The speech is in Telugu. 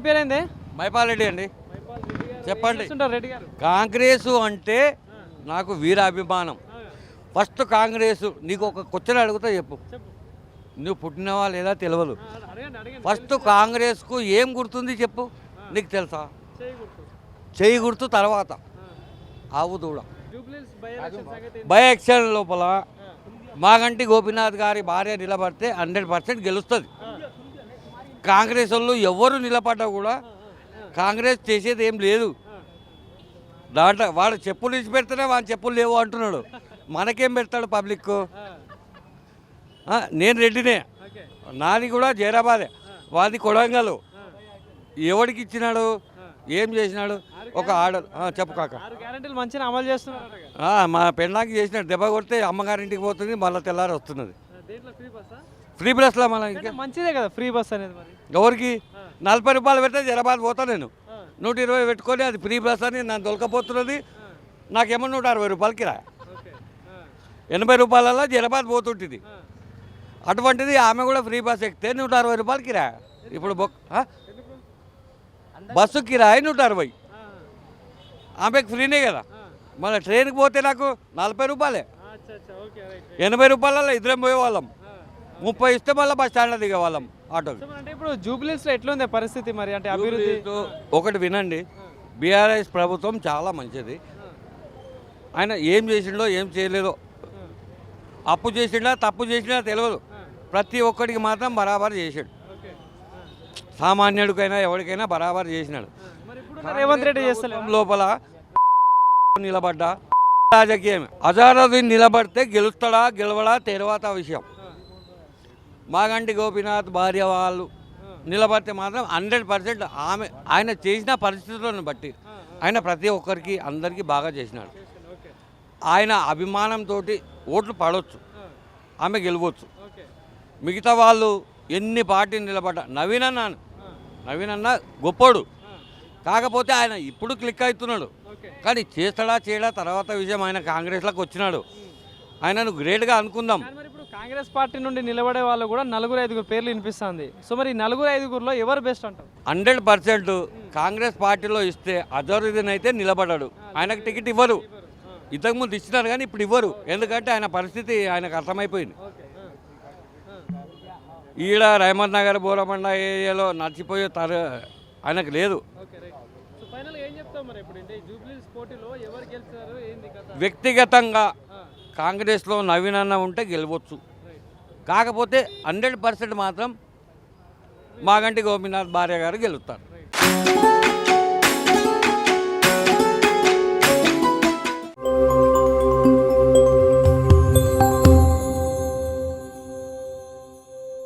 పేరేంది? మైపాల్ రెడ్డి అండి. చెప్పండి. రెడ్డి గారు కాంగ్రెస్ అంటే నాకు వీరాభిమానం. ఫస్ట్ కాంగ్రెస్ నీకు ఒక క్వశ్చన్ అడుగుతా చెప్పు. నువ్వు పుట్టినవా లేదా తెలియదు. ఫస్ట్ కాంగ్రెస్కు ఏం గుర్తుంది చెప్పు, నీకు తెలుసా? చేయి గుర్తు, తర్వాత ఆవు దూడ. బై ఎలక్షన్ లోపల మాగంటి గోపీనాథ్ గారి భార్య నిలబడితే 100% గెలుస్తుంది. కాంగ్రెస్ వాళ్ళు ఎవరు నిలబడ్డా కూడా కాంగ్రెస్ చేసేది ఏం లేదు. దాంట్లో వాడు చెప్పులు ఇచ్చి పెడితేనే వాడి చెప్పులు లేవు అంటున్నాడు. మనకేం పెడతాడు పబ్లిక్? నేను రెడ్డినే, నాది కూడా జైరాబాదే, వాది కొడంగల్. ఎవరికి ఇచ్చినాడు, ఏం చేసినాడు? ఒక ఆర్డర్ చెప్పు కాక. మంచిగా అమలు చేస్తున్నారు. మా పెళ్ళాకి చేసినాడు. దెబ్బ కొడితే అమ్మగారింటికి పోతుంది, మళ్ళీ తెల్లారి వస్తున్నది. ఫ్రీ బస్లో మన ఇంకా మంచిదే కదా ఫ్రీ బస్ అనేది. ఎవరికి 40 రూపాయలు పెడితే జైరాబాద్ పోతా నేను. 120 పెట్టుకొని అది ఫ్రీ బస్ అని నన్ను దొలకపోతున్నది. నాకేమో 160 రూపాయలకి రా, 80 రూపాయలలో జైరాబాద్ పోతుంటుంది. అటువంటిది ఆమె కూడా ఫ్రీ బస్ ఎక్కితే 160 రూపాయలకి రా. ఇప్పుడు బస్సు కిరాయి 160, ఆమెకు ఫ్రీనే కదా. మన ట్రైన్కి పోతే నాకు 40 రూపాయలే. 80 రూపాయలలో ఇద్దరం పోయేవాళ్ళం. 30 ఇస్తే మళ్ళీ బస్ స్టాండ్లో దిగేవాళ్ళం ఆటోకి. అంటే ఇప్పుడు జూబ్లీస్లో ఎట్లుంది పరిస్థితి మరి? అంటే అభివృద్ధి ఒకటి వినండి, బీఆర్ఎస్ ప్రభుత్వం చాలా మంచిది. ఆయన ఏం చేసిండో ఏం చేయలేదో, అప్పు చేసిండా తప్పు చేసిండా తెలియదు, ప్రతి ఒక్కడికి మాత్రం బరాబర్ చేసాడు. సామాన్యుడికైనా ఎవరికైనా బరాబర్ చేసినాడు. రేవంత్ రెడ్డి చేస్తలే లోపల నిలబడ్డా రాజకీయం. అజారుద్దీన్ నిలబడితే గెలుస్తాడా గెలవడా తర్వాత విషయం. మాగంటి గోపీనాథ్ భార్య వాళ్ళు నిలబడితే మాత్రం 100% ఆయన చేసిన పరిస్థితులను బట్టి ఆయన ప్రతి ఒక్కరికి అందరికీ బాగా చేసినాడు. ఆయన అభిమానంతో ఓట్లు పడవచ్చు, ఆమె గెలవచ్చు. మిగతా వాళ్ళు ఎన్ని పార్టీలు నిలబడ్డా నవీన్ అన్న గొప్పోడు, కాకపోతే ఆయన ఇప్పుడు క్లిక్ అవుతున్నాడు. కానీ చేస్తాడా చేయడా తర్వాత విషయం. ఆయన కాంగ్రెస్లోకి వచ్చినాడు, ఆయనను గ్రేట్గా అనుకుందాం. కాంగ్రెస్ పార్టీ నుండి నిలబడే వాళ్ళు కూడా 4-5 పేర్లు వినిపిస్తుంది. సో మరి 4-5లో ఎవరు బెస్ట్ అంటారు? 100% కాంగ్రెస్ పార్టీలో ఇస్తే అజరుద్దీన్ అయితే నిలబడ్డాడు. ఆయనకు టికెట్ ఇవ్వరు. ఇంతకుముందు ఇచ్చినారు కానీ ఇప్పుడు ఇవ్వరు, ఎందుకంటే ఆయన పరిస్థితి ఆయనకు అర్థమైపోయింది. ఈడ రహమత్ నగర్ బోరమండ ఏరియాలో నడిచిపోయే ఆయనకు లేదు. వ్యక్తిగతంగా కాంగ్రెస్లో నవీన్ అన్న ఉంటే గెలవచ్చు, కాకపోతే 100% మాత్రం మాగంటి గోపీనాథ్ భార్య గారు గెలుస్తారు.